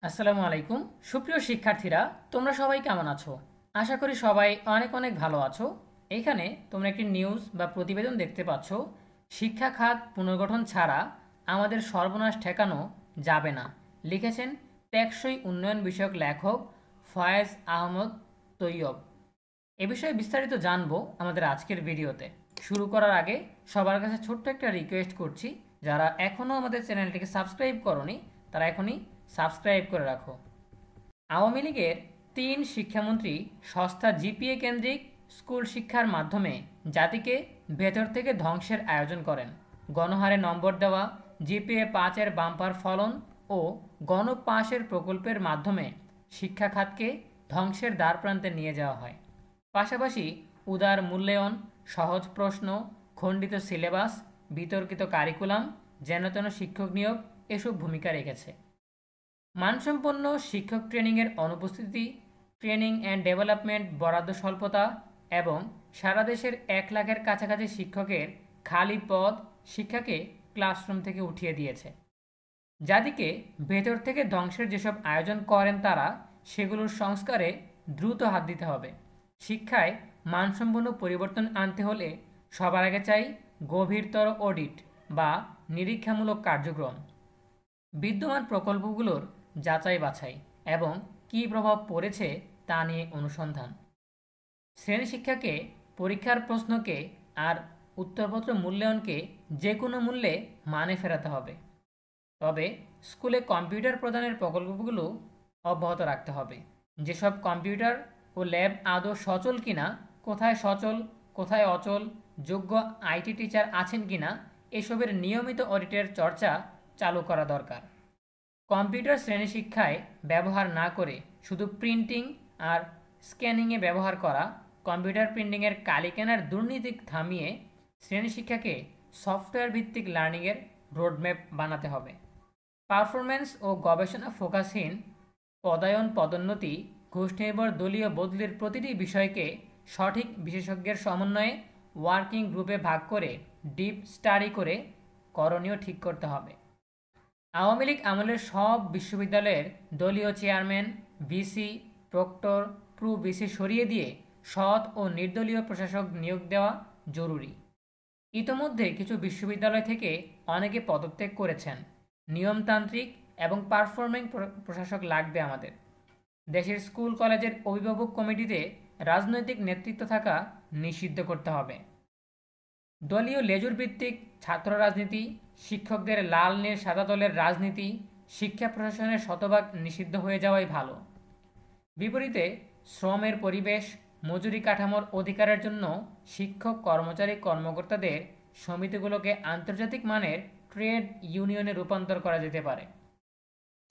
আসসালামু আলাইকুম। সুপ্রিয় শিক্ষার্থীরা, তোমরা সবাই কেমন আছো? আশা করি সবাই অনেক অনেক ভালো আছো। এইখানে তোমরা একটি নিউজ বা প্রতিবেদন দেখতে পাচ্ছ। শিক্ষা খাত পুনর্গঠন ছাড়া আমাদের সর্বনাশ ঠেকানো যাবে না, লিখেছেন টেকসই উন্নয়ন বিষয়ক লেখক ফয়েজ আহমদ তৈয়ব। এ বিষয়ে বিস্তারিত জানবো আমাদের আজকের ভিডিওতে। শুরু করার আগে সবার কাছে ছোট্ট একটা রিকোয়েস্ট করছি, যারা এখনও আমাদের চ্যানেলটিকে সাবস্ক্রাইব করনি তারা এখনই সাবস্ক্রাইব করে রাখো। আওয়ামী লীগের ৩ শিক্ষামন্ত্রী সস্তা জিপিএ কেন্দ্রিক স্কুল শিক্ষার মাধ্যমে জাতিকে ভেতর থেকে ধ্বংসের আয়োজন করেন। গণহারে নম্বর দেওয়া, জিপিএ ৫-এর বাম্পার ফলন ও গণপাসের প্রকল্পের মাধ্যমে শিক্ষা খাতকে ধ্বংসের দ্বারপ্রান্তে নিয়ে যাওয়া হয়। পাশাপাশি উদার মূল্যায়ন, সহজ প্রশ্ন, খণ্ডিত সিলেবাস, বিতর্কিত কারিকুলাম, যেনতেন শিক্ষক নিয়োগ এসব ভূমিকা রেখেছে। মানসম্পন্ন শিক্ষক ট্রেনিংয়ের অনুপস্থিতি, ট্রেনিং অ্যান্ড ডেভেলপমেন্ট বরাদ্দ স্বল্পতা এবং সারা দেশের ১ লাখের কাছাকাছি শিক্ষকের খালি পদ শিক্ষাকে ক্লাসরুম থেকে উঠিয়ে দিয়েছে। জাতিকে ভেতর থেকে ধ্বংসের যেসব আয়োজন করেন তারা, সেগুলোর সংস্কারে দ্রুত হাত দিতে হবে। শিক্ষায় মানসম্পন্ন পরিবর্তন আনতে হলে সবার আগে চাই গভীরতর অডিট বা নিরীক্ষামূলক কার্যক্রম, বিদ্যমান প্রকল্পগুলোর যাচাই বাছাই এবং কী প্রভাব পড়েছে তা নিয়ে অনুসন্ধান। শ্রেণী শিক্ষাকে, পরীক্ষার প্রশ্নকে আর উত্তরপত্র মূল্যায়নকে যে কোনো মূল্যে মানে ফেরাতে হবে। তবে স্কুলে কম্পিউটার প্রদানের প্রকল্পগুলো অব্যাহত রাখতে হবে। যেসব কম্পিউটার ও ল্যাব আদৌ সচল কিনা, কোথায় সচল কোথায় অচল, যোগ্য আইটি টিচার আছেন কিনা, এসবের নিয়মিত অডিটের চর্চা চালু করা দরকার। কম্পিউটার শ্রেণী শিক্ষায় ব্যবহার না করে শুধু প্রিন্টিং আর স্ক্যানিংয়ে ব্যবহার করা, কম্পিউটার প্রিন্টিংয়ের কালি কেনার দুর্নীতি থামিয়ে শ্রেণী শিক্ষাকে সফটওয়্যার ভিত্তিক লার্নিংয়ের রোডম্যাপ বানাতে হবে। পারফরম্যান্স ও গবেষণা ফোকাসহীন পদায়ন, পদোন্নতি, ঘুষ নির্ভর দলীয় বদলির প্রতিটি বিষয়কে সঠিক বিশেষজ্ঞের সমন্বয়ে ওয়ার্কিং গ্রুপে ভাগ করে ডিপ স্টাডি করে করণীয় ঠিক করতে হবে। আওয়ামী লীগ আমলের সব বিশ্ববিদ্যালয়ের দলীয় chairman, VC, proctor, pro VC সরিয়ে দিয়ে সৎ ও নির্দলীয় প্রশাসক নিয়োগ দেওয়া জরুরি। ইতোমধ্যে কিছু বিশ্ববিদ্যালয় থেকে অনেকে পদত্যাগ করেছেন। নিয়মতান্ত্রিক এবং পারফর্মিং প্রশাসক লাগবে আমাদের। দেশের স্কুল কলেজের অভিভাবক কমিটিতে রাজনৈতিক নেতৃত্ব থাকা নিষিদ্ধ করতে হবে। দলীয় লেজুর ভিত্তিক ছাত্র রাজনীতি, শিক্ষকদের লাল নীল সাদা দলের রাজনীতি, শিক্ষা প্রশাসনের শতভাগ নিষিদ্ধ হয়ে যাওয়াই ভালো। বিপরীতে শ্রমের পরিবেশ, মজুরি কাঠামোর অধিকারের জন্য শিক্ষক কর্মচারী কর্মকর্তাদের সমিতিগুলোকে আন্তর্জাতিক মানের ট্রেড ইউনিয়নে রূপান্তর করা যেতে পারে।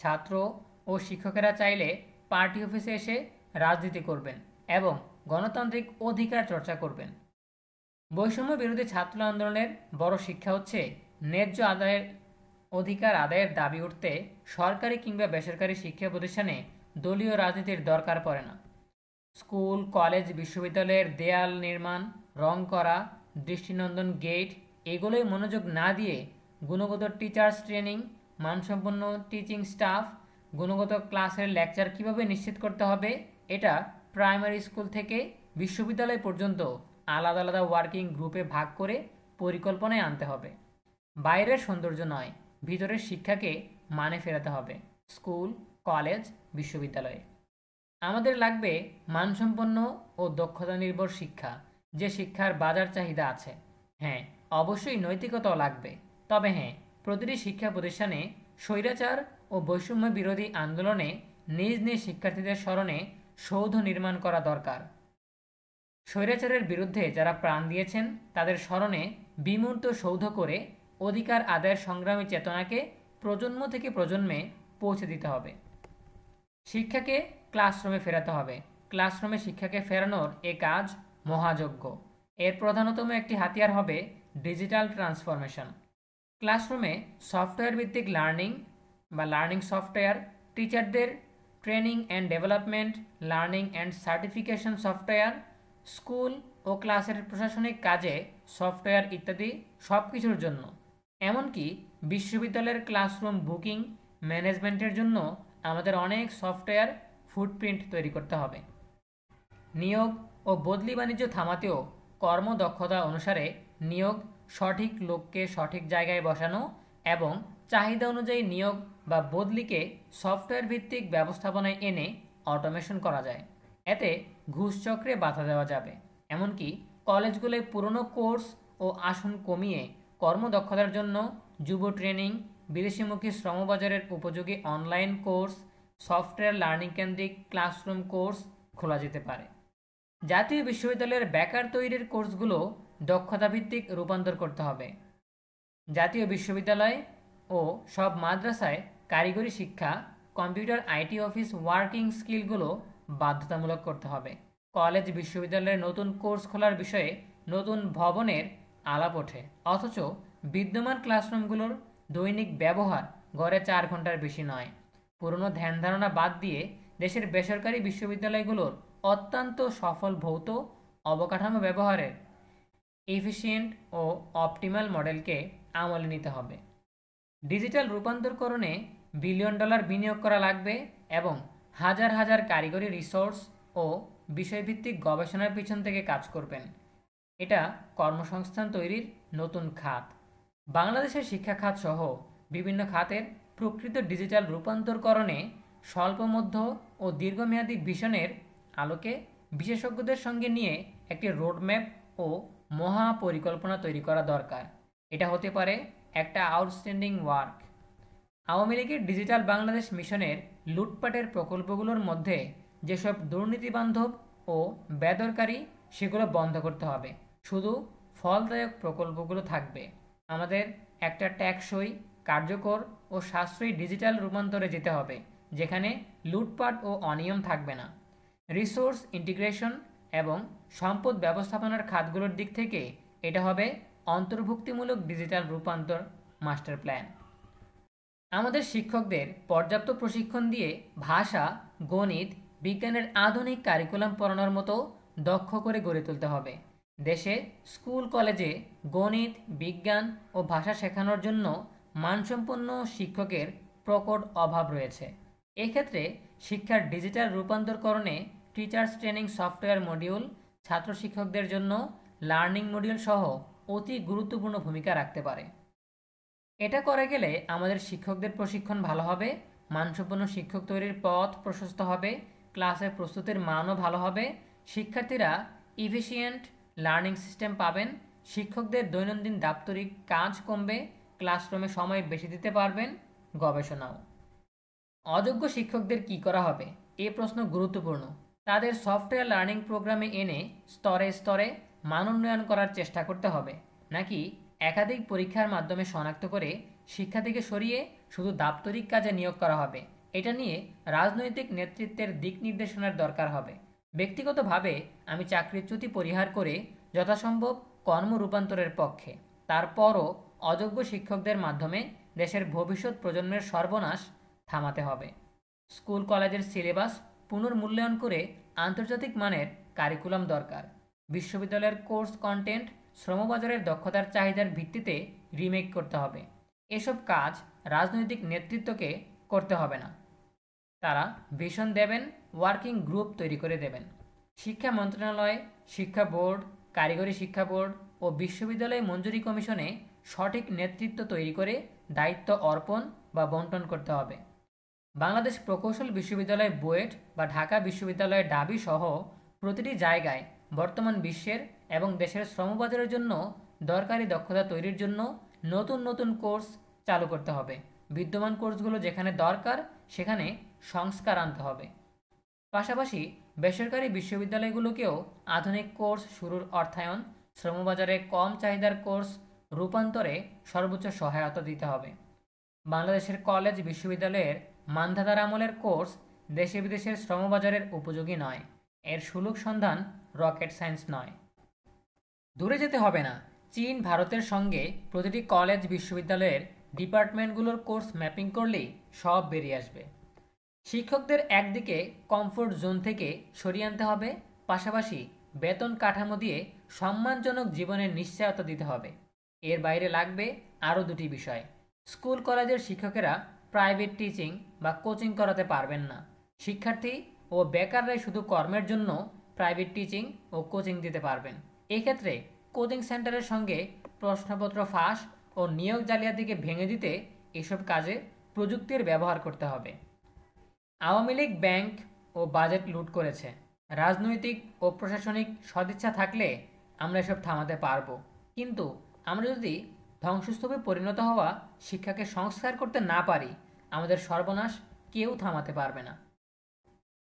ছাত্র ও শিক্ষকেরা চাইলে পার্টি অফিসে এসে রাজনীতি করবেন এবং গণতান্ত্রিক অধিকার চর্চা করবেন। বৈষম্য বিরোধী ছাত্র আন্দোলনের বড় শিক্ষা হচ্ছে, ন্যায্য আদায়ের অধিকার আদায়ের দাবি উঠতে সরকারি কিংবা বেসরকারি শিক্ষা প্রতিষ্ঠানে দলীয় রাজনীতির দরকার পড়ে না। স্কুল, কলেজ, বিশ্ববিদ্যালয়ের দেয়াল নির্মাণ, রং করা, দৃষ্টিনন্দন গেট, এগুলোই মনোযোগ না দিয়ে গুণগত টিচার্স ট্রেনিং, মানসম্পন্ন টিচিং স্টাফ, গুণগত ক্লাসের লেকচার কীভাবে নিশ্চিত করতে হবে, এটা প্রাইমারি স্কুল থেকে বিশ্ববিদ্যালয় পর্যন্ত আলাদা আলাদা ওয়ার্কিং গ্রুপে ভাগ করে পরিকল্পনায় আনতে হবে। বাইরের সৌন্দর্য নয়, ভিতরের শিক্ষাকে মানে ফেরাতে হবে স্কুল, কলেজ, বিশ্ববিদ্যালয়ে। আমাদের লাগবে মানসম্পন্ন ও দক্ষতা নির্ভর শিক্ষা, যে শিক্ষার বাজার চাহিদা আছে। হ্যাঁ, অবশ্যই নৈতিকতাও লাগবে। তবে হ্যাঁ, প্রতিটি শিক্ষা প্রতিষ্ঠানে স্বৈরাচার ও বৈষম্য বিরোধী আন্দোলনে নিজ নিজ শিক্ষার্থীদের স্মরণে সৌধ নির্মাণ করা দরকার। স্বৈরাচারের বিরুদ্ধে যারা প্রাণ দিয়েছেন তাদের স্মরণে বিমূর্ত সৌধ করে অধিকার আদায়ের সংগ্রামী চেতনাকে প্রজন্ম থেকে প্রজন্মে পৌঁছে দিতে হবে। শিক্ষাকে ক্লাসরুমে ফেরাতে হবে। ক্লাসরুমে শিক্ষাকে ফেরানোর এ কাজ মহাযজ্ঞ। এর প্রধানতম একটি হাতিয়ার হবে ডিজিটাল ট্রান্সফরমেশন। ক্লাসরুমে সফটওয়্যার ভিত্তিক লার্নিং বা লার্নিং সফটওয়্যার, টিচারদের training and development, learning and certification software, school ও ক্লাসের প্রশাসনিক কাজে সফটওয়্যার ইত্যাদি সব কিছুর জন্য, এমনকি বিশ্ববিদ্যালয়ের ক্লাসরুম বুকিং ম্যানেজমেন্টের জন্য আমাদের অনেক সফটওয়্যার ফুটপ্রিন্ট তৈরি করতে হবে। নিয়োগ ও বদলি বাণিজ্য থামাতেও কর্মদক্ষতা অনুসারে নিয়োগ, সঠিক লোককে সঠিক জায়গায় বসানো এবং চাহিদা অনুযায়ী নিয়োগ বা বদলিকে সফটওয়্যার ভিত্তিক ব্যবস্থাপনায় এনে অটোমেশন করা যায়। এতে ঘুষচক্রে বাধা দেওয়া যাবে। এমনকি কলেজগুলোয় পুরনো কোর্স ও আসন কমিয়ে কর্মদক্ষতার জন্য যুব ট্রেনিং, বিদেশিমুখী শ্রমবাজারের উপযোগী অনলাইন কোর্স, সফটওয়্যার লার্নিং কেন্দ্রিক ক্লাসরুম কোর্স খোলা যেতে পারে। জাতীয় বিশ্ববিদ্যালয়ের বেকার তৈরির কোর্সগুলো দক্ষতাভিত্তিক রূপান্তর করতে হবে। জাতীয় বিশ্ববিদ্যালয় ও সব মাদ্রাসায় কারিগরি শিক্ষা, কম্পিউটার, আইটি অফিস ওয়ার্কিং স্কিলগুলো বাধ্যতামূলক করতে হবে। কলেজ বিশ্ববিদ্যালয়ের নতুন কোর্স খোলার বিষয়ে নতুন ভবনের আলাপ ওঠে, অথচ বিদ্যমান ক্লাসরুমগুলোর দৈনিক ব্যবহার গড়ে 4 ঘন্টার বেশি নয়। পুরনো ধ্যান ধারণা বাদ দিয়ে দেশের বেসরকারি বিশ্ববিদ্যালয়গুলোর অত্যন্ত সফল ভৌত অবকাঠামো ব্যবহারের এফিসিয়েন্ট ও অপটিমাল মডেলকে আমলে নিতে হবে। ডিজিটাল রূপান্তরকরণে বিলিয়ন ডলার বিনিয়োগ করা লাগবে এবং হাজার হাজার কারিগরি রিসোর্স ও বিষয়ভিত্তিক গবেষণার পিছন থেকে কাজ করবেন। এটা কর্মসংস্থান তৈরির নতুন খাত। বাংলাদেশের শিক্ষা খাত সহ বিভিন্ন খাতের প্রকৃত ডিজিটাল রূপান্তরকরণে স্বল্প, মধ্য ও দীর্ঘমেয়াদী ভিশনের আলোকে বিশেষজ্ঞদের সঙ্গে নিয়ে একটি রোডম্যাপ ও মহা পরিকল্পনা তৈরি করা দরকার। এটা হতে পারে একটা আউটস্ট্যান্ডিং ওয়ার্ক। আওয়ামী লীগের ডিজিটাল বাংলাদেশ মিশনের লুটপাটের প্রকল্পগুলোর মধ্যে যেসব দুর্নীতিবান্ধব ও বেদরকারি, সেগুলো বন্ধ করতে হবে। শুধু ফলদায়ক প্রকল্পগুলো থাকবে। আমাদের একটা টেকসই, কার্যকর ও সাশ্রয়ী ডিজিটাল রূপান্তরে যেতে হবে, যেখানে লুটপাট ও অনিয়ম থাকবে না। রিসোর্স ইন্টিগ্রেশন এবং সম্পদ ব্যবস্থাপনার খাতগুলোর দিক থেকে এটা হবে অন্তর্ভুক্তিমূলক ডিজিটাল রূপান্তর মাস্টার প্ল্যান। আমাদের শিক্ষকদের পর্যাপ্ত প্রশিক্ষণ দিয়ে ভাষা, গণিত, বিজ্ঞানের আধুনিক কারিকুলাম পড়ানোর মতো দক্ষ করে গড়ে তুলতে হবে। দেশে স্কুল কলেজে গণিত, বিজ্ঞান ও ভাষা শেখানোর জন্য মানসম্পন্ন শিক্ষকের প্রকট অভাব রয়েছে। এক্ষেত্রে শিক্ষার ডিজিটাল রূপান্তরকরণে টিচার্স ট্রেনিং সফটওয়্যার মডিউল, ছাত্র শিক্ষকদের জন্য লার্নিং মডিউল সহ অতি গুরুত্বপূর্ণ ভূমিকা রাখতে পারে। এটা করে গেলে আমাদের শিক্ষকদের প্রশিক্ষণ ভালো হবে, মানসম্পন্ন শিক্ষক তৈরির পথ প্রশস্ত হবে, ক্লাসের প্রস্তুতির মানও ভালো হবে, শিক্ষার্থীরা ইফিসিয়েন্ট লার্নিং সিস্টেম পাবেন, শিক্ষকদের দৈনন্দিন দাপ্তরিক কাজ কমবে, ক্লাসরুমে সময় বেশি দিতে পারবেন, গবেষণাও। অযোগ্য শিক্ষকদের কি করা হবে? এ প্রশ্ন গুরুত্বপূর্ণ। তাদের সফটওয়্যার লার্নিং প্রোগ্রামে এনে স্তরে স্তরে মান উন্নয়ন করার চেষ্টা করতে হবে, নাকি একাধিক পরীক্ষার মাধ্যমে শনাক্ত করে শিক্ষা থেকে সরিয়ে শুধু দাপ্তরিক কাজে নিয়োগ করা হবে? এটা নিয়ে রাজনৈতিক নেতৃত্বের দিক নির্দেশনার দরকার হবে। ব্যক্তিগতভাবে আমি চাকরিচ্যুতি পরিহার করে যথাসম্ভব কর্ম রূপান্তরের পক্ষে। তারপরও অযোগ্য শিক্ষকদের মাধ্যমে দেশের ভবিষ্যৎ প্রজন্মের সর্বনাশ থামাতে হবে। স্কুল কলেজের সিলেবাস পুনর্মূল্যায়ন করে আন্তর্জাতিক মানের কারিকুলাম দরকার। বিশ্ববিদ্যালয়ের কোর্স কন্টেন্ট শ্রমবাজারের দক্ষতার চাহিদার ভিত্তিতে রিমেক করতে হবে। এসব কাজ রাজনৈতিক নেতৃত্বকে করতে হবে না। তারা ভিশন দেবেন, ওয়ার্কিং গ্রুপ তৈরি করে দেবেন। শিক্ষা মন্ত্রণালয়, শিক্ষা বোর্ড, কারিগরি শিক্ষা বোর্ড ও বিশ্ববিদ্যালয় মঞ্জুরি কমিশনে সঠিক নেতৃত্ব তৈরি করে দায়িত্ব অর্পণ বা বন্টন করতে হবে। বাংলাদেশ প্রকৌশল বিশ্ববিদ্যালয় বুয়েট বা ঢাকা বিশ্ববিদ্যালয় ঢাবি সহ প্রতিটি জায়গায় বর্তমান বিশ্বের এবং দেশের শ্রমবাজারের জন্য দরকারি দক্ষতা তৈরির জন্য নতুন নতুন কোর্স চালু করতে হবে। বিদ্যমান কোর্সগুলো যেখানে দরকার সেখানে সংস্কার আনতে হবে। পাশাপাশি বেসরকারি বিশ্ববিদ্যালয়গুলোকেও আধুনিক কোর্স শুরুর অর্থায়ন, শ্রমবাজারে কম চাহিদার কোর্স রূপান্তরে সর্বোচ্চ সহায়তা দিতে হবে। বাংলাদেশের কলেজ বিশ্ববিদ্যালয়ের মানধাতার আমলের কোর্স দেশে বিদেশের শ্রমবাজারের উপযোগী নয়। এর সুলুক সন্ধান রকেট সায়েন্স নয়। দূরে যেতে হবে না। চীন, ভারতের সঙ্গে প্রতিটি কলেজ বিশ্ববিদ্যালয়ের ডিপার্টমেন্টগুলোর কোর্স ম্যাপিং করলেই সব বেরিয়ে আসবে। শিক্ষকদের একদিকে কমফোর্ট জোন থেকে সরিয়ে আনতে হবে, পাশাপাশি বেতন কাঠামো দিয়ে সম্মানজনক জীবনের নিশ্চয়তা দিতে হবে। এর বাইরে লাগবে আরও দুটি বিষয়। স্কুল কলেজের শিক্ষকেরা প্রাইভেট টিচিং বা কোচিং করাতে পারবেন না। শিক্ষার্থী ও বেকাররাই শুধু কর্মের জন্য প্রাইভেট টিচিং ও কোচিং দিতে পারবেন। এক্ষেত্রে কোচিং সেন্টারের সঙ্গে প্রশ্নপত্র ফাঁস ও নিয়োগ জালিয়াতিকে ভেঙে দিতে এসব কাজে প্রযুক্তির ব্যবহার করতে হবে। আওয়ামী লীগ ব্যাংক ও বাজেট লুট করেছে। রাজনৈতিক ও প্রশাসনিক সদিচ্ছা থাকলে আমরা এসব থামাতে পারবো, কিন্তু আমরা যদি ধ্বংসস্তূপে পরিণত হওয়া শিক্ষাকে সংস্কার করতে না পারি, আমাদের সর্বনাশ কেউ থামাতে পারবে না।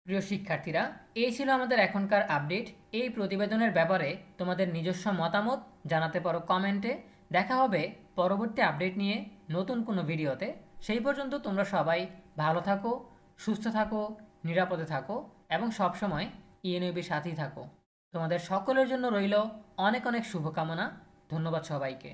প্রিয় শিক্ষার্থীরা, এই ছিল আমাদের এখনকার আপডেট। এই প্রতিবেদনের ব্যাপারে তোমাদের নিজস্ব মতামত জানাতে পারো কমেন্টে। দেখা হবে পরবর্তী আপডেট নিয়ে নতুন কোনো ভিডিওতে। সেই পর্যন্ত তোমরা সবাই ভালো থাকো, সুস্থ থাকো, নিরাপদে থাকো এবং সবসময় ইএনইউবির সাথেই থাকো। তোমাদের সকলের জন্য রইল অনেক অনেক শুভকামনা। ধন্যবাদ সবাইকে।